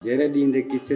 ਜਿਹੜੇ ਦੀਨ ਦੇ ਕਿਸੇ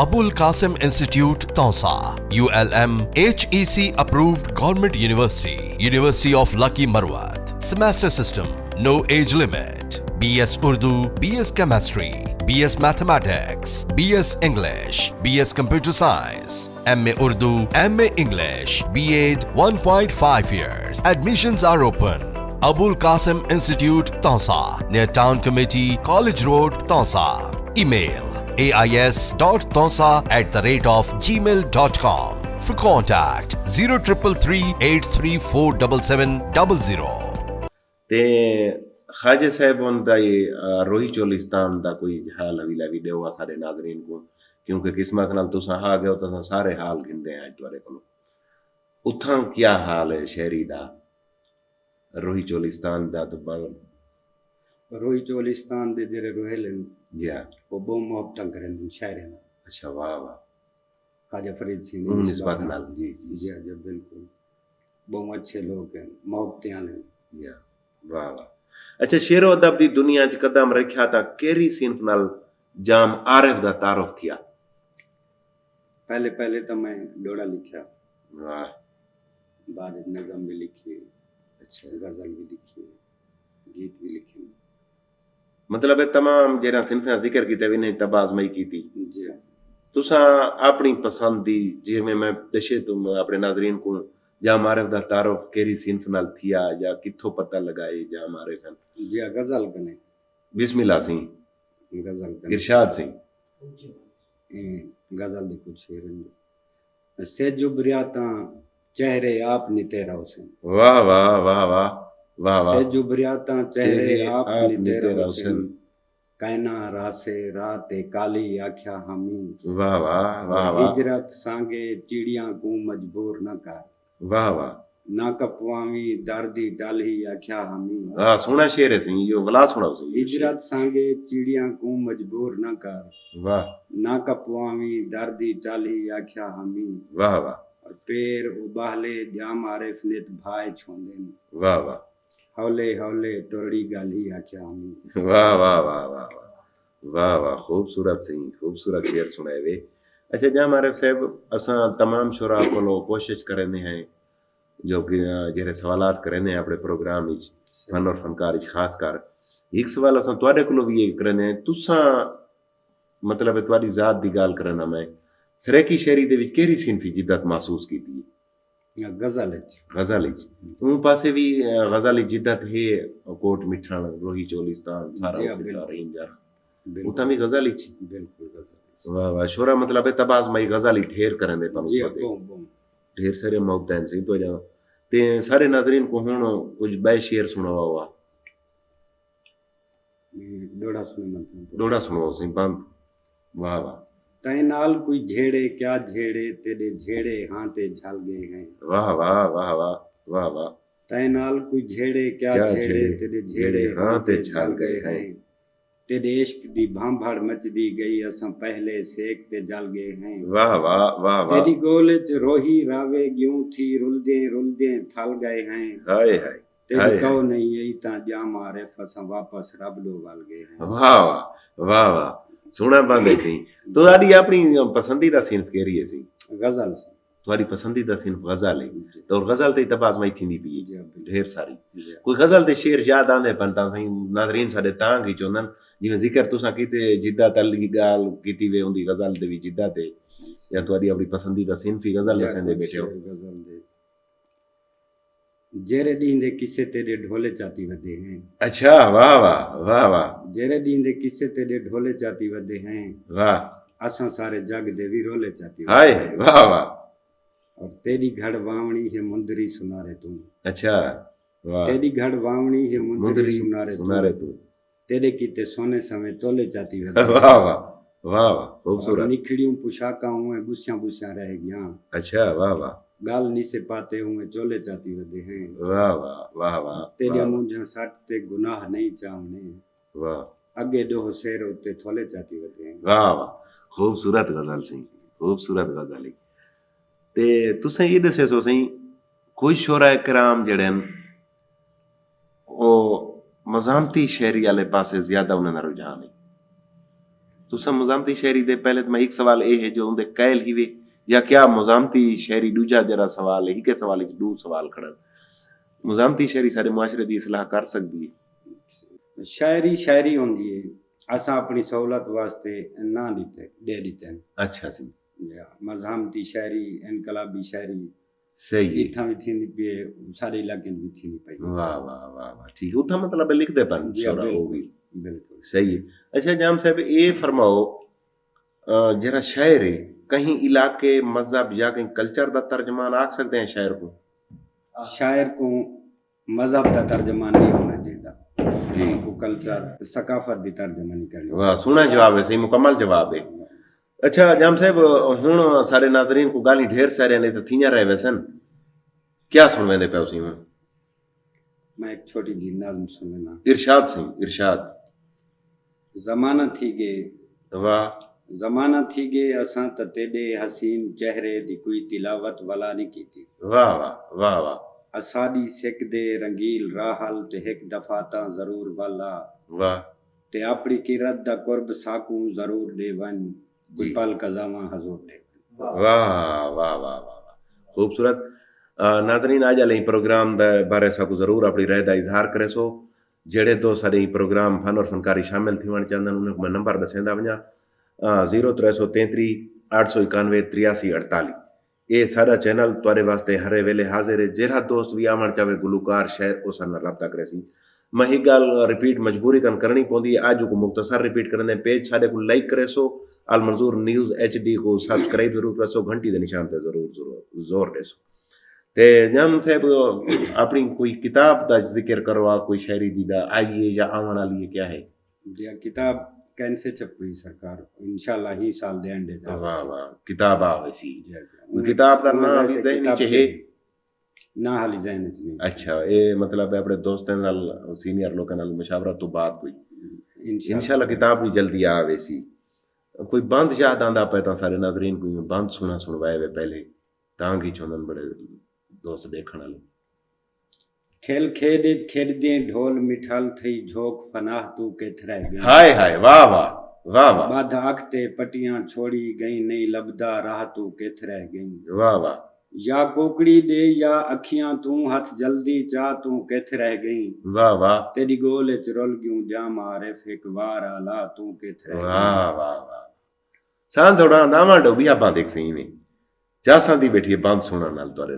Abul Qasim Institute, Tausa, ULM, HEC approved government university, University of Lucky Marwat. Semester system, no age limit. BS Urdu, BS Chemistry, BS Mathematics, BS English, BS Computer Science, MA Urdu, MA English, B.Ed 1.5 years. Admissions are open. Abul Qasim Institute, Tausa, near Town Committee, College Road, Tausa. Email ais.tausa@gmail.com. For contact 0333834770. ਤੇ ਖਾਜੇ ਸਾਹਿਬਾਨ ਦਾ ਇਹ ਰੋਹੀ ਚੋਲਿਸਤਾਨ ਦਾ ਕੋਈ ਹਾਲ ਹਵੀਲਾ ਵੀ ਦਿਓ ਸਾਡੇ ਨਾਜ਼ਰੀਨ کو ਕਿਉਂਕਿ ਕਿਸਮਤ ਨਾਲ ਤੁਸੀਂ ਆ ਗਏ ਹੋ ਤਾਂ ਸਾਰੇ ਹਾਲ ਗਿੰਦੇ ਆ ਤੁਹਾਡੇ ਕੋਲ ਉੱਥਾਂ ਕੀ ਹਾਲ ਹੈ ਸ਼ਹਿਰੀ ਦਾ ਰੋਹੀ ਚੋਲਿਸਤਾਨ ਦਾ ਤਾਂ روئی چولستان دے جڑے روہلن جی وہ بہت محبت کریں شاعر ہیں. اچھا واہ واہ خواجہ فرید سنگھ نسبت نال جی جی جی بالکل بہت اچھے لوگ ہیں محبتیں ہیں. جی واہ واہ. اچھا شعر و ادب دی دنیا چ قدم رکھیا تا کیری صنف نال جام عارف دا تعارف تھیا؟ پہلے تو میں ڈوڑا لکھا, واہ بعد نظم بھی لکھی, اچھا غزل بھی لکھی, گیت بھی لکھے. مطلب ہے تمام جہاں صنفیں ذکر کیتے بھی نہیں تب آزمائی کی تھی. جی تساں اپنی پسند دی جی میں دشے تم اپنے ناظرین کو جا معرف دا تعارف کیری صنف نال تھیا یا کتھوں پتہ لگائے جا معرف؟ جی غزل کنے بسم اللہ سی غزل کنے ارشاد سی غزل دے کچھ شعر ہیں. سے جبریاتاں چہرے آپ نے تیرا حسین. واہ واہ واہ واہ واہ واہ. سے جبریاتاں چہرے آپ نے تیرا حسین, کائنا راسے رات کالی آکھیا ہمی. واہ واہ واہ واہ. ہجرت سانگے چڑیاں کو مجبور نہ کر. واہ واہ. نہ کپوامی دردی ڈالی آکھیا ہمی. ہاں سونا شعر ہے سی جو غلا سناؤ سی. ہجرت سانگے چڑیاں کو مجبور نہ کر. واہ. نہ کپوامی دردی ڈالی آکھیا ہمی. واہ واہ. اور پیر ابالے جا معرف نت بھائی چھوندن. واہ واہ. ہولے ہولے ٹوڑی گالی آکھیا ہمی. واہ واہ واہ واہ واہ واہ. خوبصورت سی خوبصورت شعر سنائے وے. اچھا جا معرف صاحب اساں تمام شعراء کو کوشش کرنے ہیں جو کہ جڑے سوالات کرنے ہیں اپنے پروگرام وچ فن اور فنکار وچ خاص کر ایک سوال اساں تواڈے کولو بھی یہ کرنے ہیں تساں مطلب تواڈی ذات دی گل کرنا میں سریکی شہری دے وچ کیڑی صنفی جدت محسوس کیتی ہے؟ غزل غزل وچ اون پاسے بھی غزل جدت ہے کوٹ مٹھن روہی چولستان سارا رینج اوتھاں بھی غزل وچ بالکل غزل. واہ واہ. شورا مطلب ہے تباز مئی غزل ڈھیر کرن دے پن جی بوم ڈھیر سارے محبتیں سی تو جا تے سارے ناظرین کو ہن کچھ بے شعر سناوا ہوا ڈوڑا سنے مطلب ڈوڑا سناؤ سی بند. واہ واہ. تائیں نال کوئی جھیڑے کیا جھیڑے تیرے جھیڑے ہاں تے جھل گئے ہیں. واہ واہ واہ واہ واہ واہ. تائیں نال کوئی جھیڑے کیا جھیڑے تیرے جھیڑے ہاں تے جھل گئے ہیں. تیرے عشق دی بھانبھڑ مچ دی گئی اساں پہلے سیک تے جل گئے ہیں. واہ واہ واہ واہ. تیری گول وچ روہی راوے گیوں تھی رلدے تھل گئے ہیں. ہائے ہائے. تیری کو نہیں ای تاں جا معرف اساں واپس رب دو ول گئے ہیں. واہ واہ واہ واہ. سونا بند ہے سی. تہاڈی اپنی پسندیدہ صنف کیڑی ہے سی؟ غزل. تہاڈی پسندیدہ صنف غزل ہے تو غزل تے تباز مئی تھیندی پئی جی ڈھیر ساری. کوئی غزل دے شعر یاد آندے پن تاں سائیں ناظرین ساڈے تاں کی چوندن جویں ذکر تساں کیتے جدت علی گال کیتی وے ہوندی غزل دے وی جدت ہے یا تہاڈی اپنی پسندیدہ صنفی غزل دسندے بیٹھے ہو؟ غزل دے جیرے ڈیندے کسے تیرے ڈھولے چاتی ودے ہیں. اچھا واہ واہ واہ واہ. جیرے ڈیندے کسے تیرے ڈھولے چاتی ودے ہیں. واہ. اساں سارے جگ دے وی رولے چاتی ہائے واہ واہ. اور تیری گھڑ واوڑی ہے مندری سنارے تم. اچھا واہ. تیری گھڑ واوڑی ہے مندری سنارے تو. تیرے کیتے سونے سمے تولے چاتی ودے. واہ واہ واہ واہ. خوبصورت. نکھڑیوں پوشاکاں ہوئے بوسیاں رہ گیاں. اچھا واہ واہ. گال نہیں سے پاتے ہوئے چولے چاتی ودے ہیں. واہ واہ واہ واہ. تیرے منجھا سٹ تے گناہ نہیں چاہنے. واہ. اگے دو سیر ہوتے تھولے چاتی ودے ہیں. واہ واہ. خوبصورت غزل سی خوبصورت غزل. تے تسیں یہ دسے سو سی کوئی شعراء کرام جڑے او مزاحمتی شاعری والے پاسے زیادہ انہاں دا رجحان ہے. تساں مزاحمتی شاعری دے پہلے تو میں ایک سوال اے ہے جو اندے قائل ہی وے یا کیا مزاحمتی شاعری دوجا جڑا سوال ہے ہی کے سوال وچ دو سوال کھڑن مزاحمتی شاعری سارے معاشرے دی اصلاح کر سکدی ہے؟ شاعری ہوندی ہے اساں اپنی سہولت واسطے نہ دے دیتے ہیں اچھا سی مزاحمتی شاعری انقلابی شاعری صحیح ہے اتھاں بھی تھینی پئی سارے علاقے بھی تھینی پئی واہ واہ واہ واہ ٹھیک ہے اتنا مطلب لکھ دے پن شعرا ہو بھی بالکل صحیح ہے اچھا جام صاحب یہ فرماؤ جرا شاعر ہے کہیں علاقے مذہب یا کہیں کلچر دا ترجمان آکھ سکتے ہیں شاعر کو شاعر کو مذہب کا ترجمہ نہیں ہونا چاہیے جی کو کلچر ثقافت دی ترجمہ نہیں کرنی واہ سونا جواب ہے صحیح مکمل جواب ہے اچھا جام صاحب ہوں سارے ناظرین کو گالی ڈھیر سارے نے تو تھیاں رہے ویسن کیا سنویں دے پہ اسی میں میں ایک چھوٹی جی نظم سننا ارشاد سی ارشاد زمانہ تھی گے واہ زمانہ تھی گے اساں تے تیڈے حسین چہرے دی کوئی تلاوت ولا نہیں کیتی واہ واہ واہ واہ اساڈی سکھ دے رنگیل راحل تے ایک دفعہ تاں ضرور والا واہ تے اپنی قرت دا قرب ساکوں ضرور دے ون کوئی پل قضاواں حضور دے واہ واہ واہ واہ واہ خوبصورت ناظرین آج علیہ پروگرام دے بارے ساکو ضرور اپنی رائے دا اظہار کرے سو جڑے دو سارے پروگرام فن اور فنکاری شامل تھی وان چاندن انہوں کو میں نمبر دسیندا ونجا 0333 891 8348 یہ سارا چینل توارے واسطے ہر ویلے حاضر ہے جہاں دوست بھی آمن چاہے گلوکار شاعر اس نال رابطہ کرے سی میں ہی گل ریپیٹ مجبوری کن کرنی پوندی ہے آج کو مختصر ریپیٹ کرنے پیج سارے کو لائک کرے سو المنظور نیوز HD کو سبسکرائب ضرور کرے سو گھنٹی دے نشان پہ ضرور زور دے سو تے جم صاحب اپنی کوئی کتاب دا ذکر کروا کوئی شاعری دی دا آئیے یا آون والی ہے کیا ہے جی کتاب کینسے چھپ ہوئی سرکار انشاءاللہ ہی سال دے انڈے جا واہ واہ کتاب آوے سی کتاب دا نام بھی ذہن وچ ہے نہ حالی ذہن وچ نہیں اچھا اے مطلب ہے اپنے دوستاں نال سینئر لوکاں نال مشاورت تو بعد کوئی انشاءاللہ کتاب بھی جلدی آوے سی کوئی بند یاد آندا پے تاں سارے ناظرین کوئی بند سنوائے وے پہلے تاں کی چوندن بڑے دوست دیکھن والے کھیل کھیڈ دے ڈھول مٹھال تھئی جھوک فناہ تو کیتھرے گئی ہائے ہائے واہ واہ واہ واہ بادھ اکھتے پٹیاں چھوڑی گئی نہیں لبدا راہ تو کیتھرے گئی واہ واہ یا کوکڑی دے یا اکھیاں تو ہاتھ جلدی چاہ تو کیتھرے گئی واہ واہ تیری گول وچ رول گیوں جام عارف ایک وار الا تو کیتھرے گئی واہ واہ واہ سان تھوڑا داواں ڈوبیا باں دیکھ سی میں جا ساندی بیٹھی ہے بند سنن نال تورے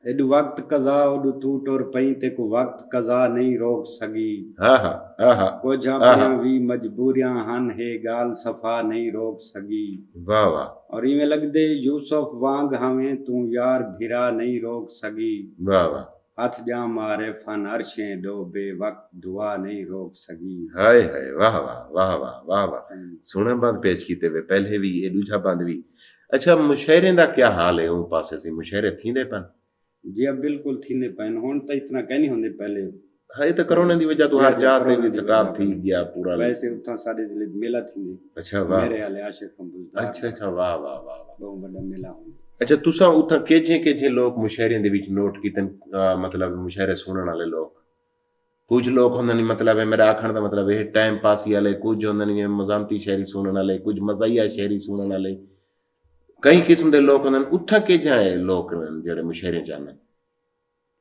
ایڈو وقت قضا اڈو تو ٹور پئی تے کو وقت قضا نہیں روک سگی ہاں ہاں ہاں ہاں کچھ اپنیاں بھی مجبوریاں ہن ہے گال صفا نہیں روک سگی واہ واہ اور ایویں لگ دے یوسف وانگ ہمیں تو یار بھرا نہیں روک سگی واہ واہ ہاتھ جا مارے فن عرشیں ڈو بے وقت دعا نہیں روک سگی ہائے ہائے واہ واہ واہ واہ واہ واہ سونا بند پیش کیتے ہوئے پہلے بھی یہ دوجا بند بھی اچھا مشاعرے دا کیا حال ہے اون پاسے سی مشاعرے تھیندے پن جی اب بالکل تھینے پین ہون تا اتنا کہنی ہوندے پہلے ہاں تو کرونا دی وجہ تو ہر جات دے بھی سٹاپ تھی گیا پورا ویسے اتنا سارے ضلع میلہ تھیندے اچھا واہ میرے والے عاشق ہمبوزدار اچھا اچھا واہ واہ واہ بہت بڑا میلہ ہوں اچھا تساں اتھاں کیجے لوگ مشاعرے دے وچ نوٹ کیتن مطلب مشاعرے سنن والے لوگ کچھ لوگ ہوندے نہیں مطلب ہے میرا آکھن دا مطلب ہے ٹائم پاسی والے کچھ ہوندے نہیں مزاحمتی شاعری سنن والے کچھ مزاحیہ شاعری سنن والے کئی قسم دے لوگ ہوندے اتھاں کیجے لوگ جڑے مشاعرے چاہندے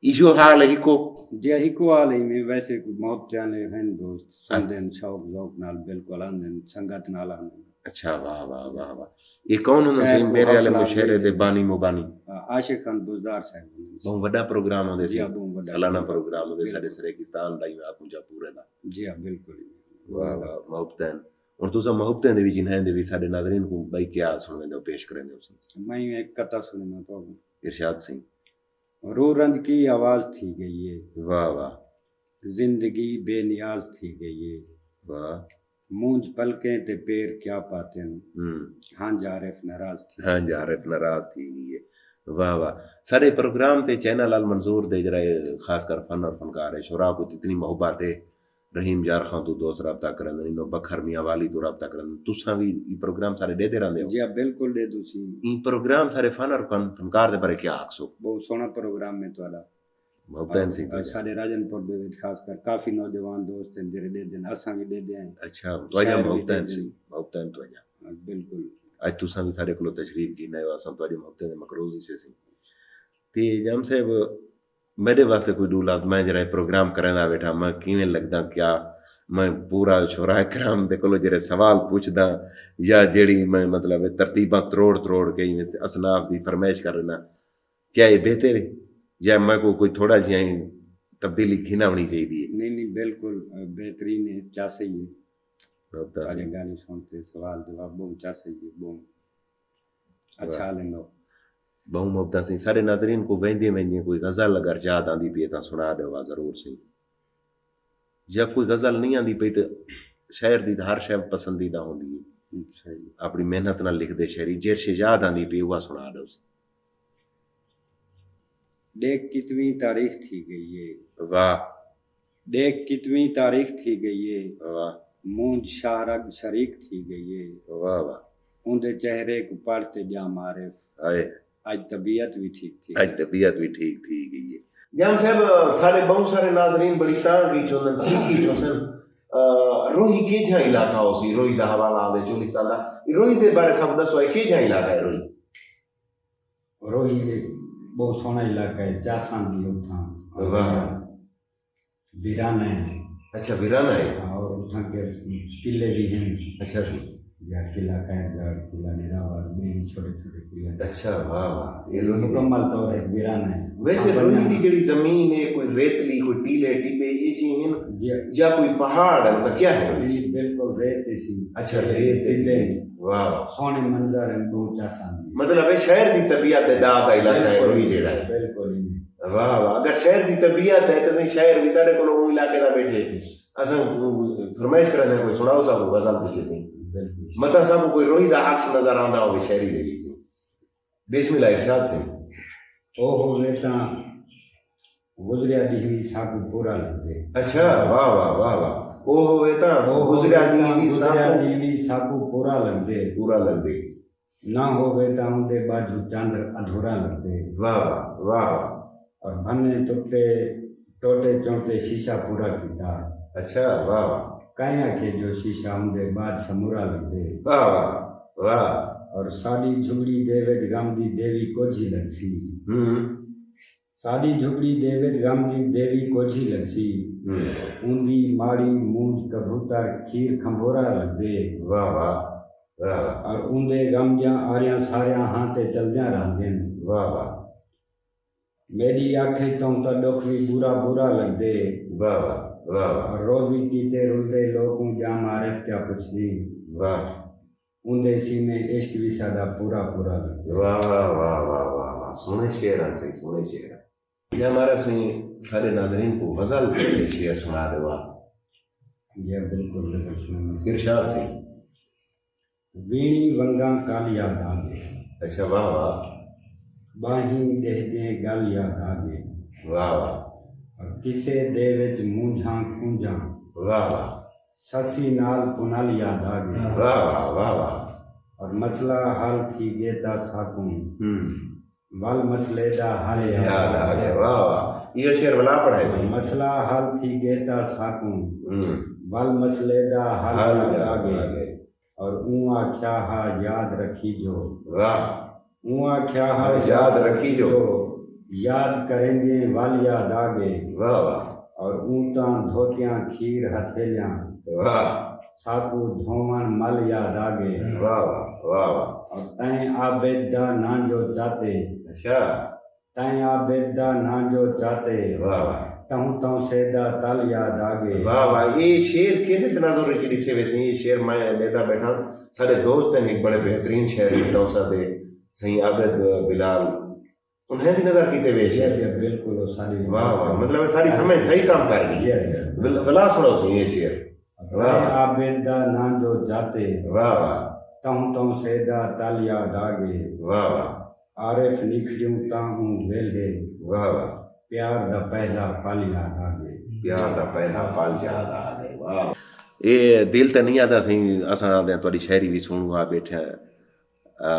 ایشو حال ہے کو جی ہکو حال ہے میں ویسے محبت والے ہیں دوست سندن شوق ذوق نال بالکل آندن سنگت نال آندن اچھا واہ واہ واہ واہ یہ کون ہوندے سی میرے والے مشاعرے دے بانی مبانی عاشق ہمبوزدار صاحب بہت بڑا پروگرام ہوندے سی بہت سالانہ پروگرام ہوندے سارے سریکستان دا ہی آپ مجھا پورے دا جی ہاں بالکل واہ واہ محبتیں اور تساں محبتیں دے وچ انہاں دے وی سارے ناظرین کو بھائی کیا سننے دو پیش کریں دے میں ایک قطع سننا تو ارشاد سی رو رنج کی آواز تھی گئی ہے واہ واہ زندگی بے نیاز تھی گئی ہے واہ مونج پلکیں تے پیر کیا پاتے ہیں ہاں جارف ناراض تھی ہاں جارف ناراض تھی گئی ہے واہ واہ سارے پروگرام تے چینل المنظور دے جرائے خاص کر فن اور فنکار ہے شعراء کو اتنی محبت ہے رحیم یار خان تو دوست رابطہ کرن نو بکھر میاں والی تو رابطہ کرن تساں بھی یہ پروگرام سارے دے دے رہندے ہو جی بالکل دے دوسی یہ پروگرام سارے فن اور فنکار دے بارے کیا آکھسو بہت سونا پروگرام میں تواڈا محبتیں سی سارے راجن پور دے وچ خاص کر کافی نوجوان دوست ہیں جڑے دے دین اساں بھی دے دے ہیں اچھا تواڈا محبتیں سی محبتیں تواڈا بالکل اج تساں بھی سارے کولو تشریف گینے ہو اساں تواڈی محبتیں دے مقروض ہی سی تے جام صاحب میرے واسطے کوئی دو لازم ہے جڑا پروگرام کرنا بیٹھا میں کیویں لگدا کیا میں پورا شورائے کرام دے کولو جڑے سوال پوچھدا یا جیڑی میں مطلب ترتیباں تروڑ کے اصناف دی فرمائش کرنا، کیا یہ بہتر ہے یا میں کو کوئی تھوڑا جہا تبدیلی گھنا ہونی چاہیے؟ نہیں بالکل بہترین ہے، چا صحیح ہے، گانے سنتے سوال جواب بہت چا صحیح ہے، بہت اچھا لگا۔ بہت مبتا سی سارے ناظرین کو وہدے کوئی غزل اگر یاد آندی پئی تو سنا دو ضرور سی، یا کوئی غزل نہیں آندی پئی تو شاعر دی ہر شے پسندیدہ ہوندی ہے، اپنی محنت نال لکھ دے شاعری جیر شے یاد آندی پئی وہ سنا دو سی۔ دیکھ کتنی تاریخ تھی گئی ہے، واہ دیکھ کتنی تاریخ تھی گئی ہے، واہ مونج شاہرگ شریک تھی گئی ہے، واہ واہ اندے چہرے کو پڑھتے جا مارے، آئے آج طبیعت بھی ٹھیک تھی، آج طبیعت بھی ٹھیک تھی گئی ہے۔ جام صاحب سارے بہت سارے ناظرین بڑی تانگی چونن سیکھی چونسن روہی کے جہاں علاقہ ہو سی، روہی دا حوالہ آوے چولستان دا، روہی دے بارے سب دسو ہے کے جہاں علاقہ ہے روہی؟ روہی بہت سونا علاقہ ہے، چاسان دی اتھاں واہ ویران ہے، اچھا ویرانہ ہے، اور اتھاں کے قلعے بھی ہیں، اچھا سی یا قلعہ قید گڑھ، قلعہ نراور میں چھوٹے چھوٹے قلعے، اچھا واہ واہ یہ روہی دے مکمل طور ایک ویران ہے۔ ویسے روہی دی جڑی زمین ہے کوئی ریتلی کوئی ٹیلے ٹیپے یہ چیز ہیں یا کوئی پہاڑ ہے تو کیا ہے؟ بالکل ریت سی، اچھا ریت ٹلے واہ سونے منظر ہیں، بہت چاسان دی، مطلب ہے شہر دی طبیعت دے دا علاقہ ہے روہی جڑا ہے۔ بالکل ہی نہیں، واہ واہ اگر شہر دی طبیعت ہے تو شہر بھی سارے کو علاقے دا بیٹھے اساں فرمائش کرنا کوئی سناؤ صاحب غزل پیچھے سی متا صاحب کوئی روہی دا عکس نظر آندا ہوے شہری دے وچ بسم اللہ ارشاد سے او ہوے تاں گزریا دی ہوئی ساکو پورا لگدے، اچھا واہ واہ واہ واہ او ہوے تاں گزریا دی ساکو پورا لگدے، پورا لگدے نہ ہوے تاں اندے باجو چاندر ادھورا لگدے، واہ واہ واہ واہ اور بھنے ٹوٹے چوٹے شیشہ پورا کیتا، اچھا واہ واہ کائیں کے جو شیشہ اندے بعد سمورا لگدے، واہ واہ واہ اور ساڈی جھگڑی دے وچ غم دی دیوی کوجھی لگسی، ساڈی جھگڑی دے وچ غم دی دیوی کوجھی لگسی، اندی ماڑی مونج کبوتر کھیر کھمبورا لگدے، واہ واہ واہ اور اندے غم جاں آریاں ساریاں ہاں تے چلدیاں رہندین، واہ واہ میری آنکھیں تو دکھ بھی برا برا لگدے، واہ واہ واہ واہ روزی کیتے رلدے لوگوں جا معرف کیا پچھلی، واہ اندے سینے عشق بھی سادہ پورا پورا لگدے۔ واہ واہ واہ واہ واہ واہ سونے شعر ہیں صحیح سونے شعر ہیں۔ یہ ہمارے سے سارے ناظرین کو غزل کے شعر سنا دو آپ۔ یہ بالکل بالکل سنیں ارشاد سے وینی ونگاں کال یاد آگے، اچھا واہ واہ باہیں دہ دیں گل یاد آگے، واہ واہ اور کسے دے وچ مونجھاں کونجاں، واہ واہ سسی نال پنال یاد آگے، واہ واہ واہ واہ اور مسئلہ حل تھی گیتا ساکوں، ول مسئلے دا حل یاد آ گیا، واہ واہ یہ شعر بلا پڑھا ہے صحیح، مسئلہ حل تھی گیتا ساکوں، ول مسئلے دا حل یاد آگے، اور اون آکھیا ہا یاد رکھی جو، واہ اون آکھیا ہا یاد رکھی جو، یاد کریں گے ول یاد آگے، واہ واہ اور اونتاں دھوتیاں کھیر ہتھیلیاں، واہ ساکو دھومن مل یاد آگے، واہ واہ واہ واہ اور تائیں عابد دا نا جو چاہتے، اچھا تائیں عابد دا نا جو چاہتے، واہ واہ تہوں تہوں سیدہ تل یاد آگے، واہ واہ یہ شعر کیسے تناظر وچ ڈٹھے ویسے یہ شعر میں لیتا بیٹھا سارے دوست ہیں ایک بڑے بہترین شعر لکھتا سا دے صحیح عابد بلال انہیں بھی نظر کیتے ہوئے شعر بالکل وہ ساری واہ واہ مطلب ساری سمجھ صحیح کام کر گئی بلا سنو سی یہ شعر تائیں عابد دا نا جو چاہتے، واہ واہ تہوں تہوں سیدہ تل یاد آگے، واہ واہ عارف نکھڑیوں تاہوں ویلے، واہ واہ پیار دا پہلا پل یاد آگے، پیار دا پہلا پل یاد آ گئے، واہ یہ دل تے نہیں آتا صحیح اساں آدھے تھوڑی شاعری بھی سنوں آ بیٹھے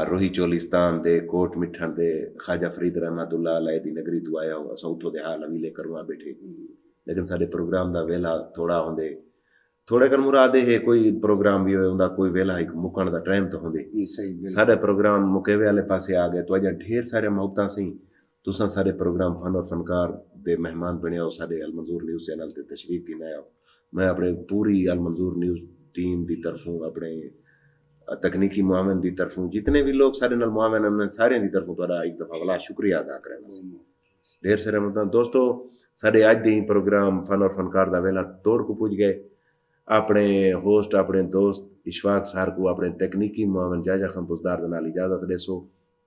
روہی چولستان دے کوٹ مٹھن دے خواجہ فرید رحمت اللہ علیہ دی نگری تو آیا ہوا اساں اتھوں دے حال حویلے کروا بیٹھے لیکن سارے پروگرام دا ویلا تھوڑا ہوندے تھوڑے کر مراد ہے کوئی پروگرام بھی ہوئے ہوندا کوئی ویلا ایک مکن دا ٹائم تو ہوندے سارے پروگرام مکیوے والے پاسے آ گئے تو اجا ڈھیر سارے محبتاں سی تساں سارے پروگرام فن اور فنکار دے مہمان بنے ہو سارے المنظور نیوز چینل تے تشریف کی نیا میں اپنے پوری المنظور نیوز ٹیم دی طرفوں اپنے تکنیکی معاون دی طرفوں جتنے بھی لوگ سارے نال معاون ہیں سارے دی طرفوں تہاڈا ایک دفعہ بڑا شکریہ ادا کرنا سی ڈھیر سارے مطلب دوستو سارے اج دے پروگرام فن اور فنکار دا ویلا توڑ کو پہنچ گئے اپنے ہوسٹ اپنے دوست اشفاق سار کو اپنے تکنیکی معاون جاجا خان بزدار دے نال اجازت دے سو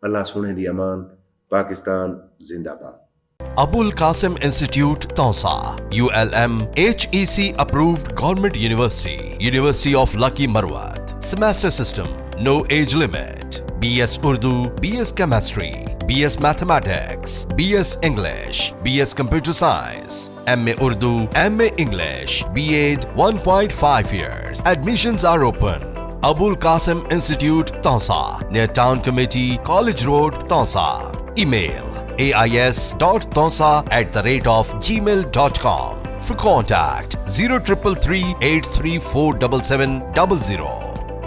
اللہ سونے دی امان پاکستان زندہ باد Abul Qasim Institute, Tausa, ULM, HEC approved government university, University of Lucky Marwat. Semester system, no age limit. BS Urdu, BS Chemistry, BS Mathematics, BS English, BS Computer Science, MA Urdu, MA English, BEd 1.5 years. Admissions are open. Abul Qasim Institute, Tausa, near Town Committee, College Road, Tausa. Email ais.tausa@gmail.com. For contact 0333 8347700.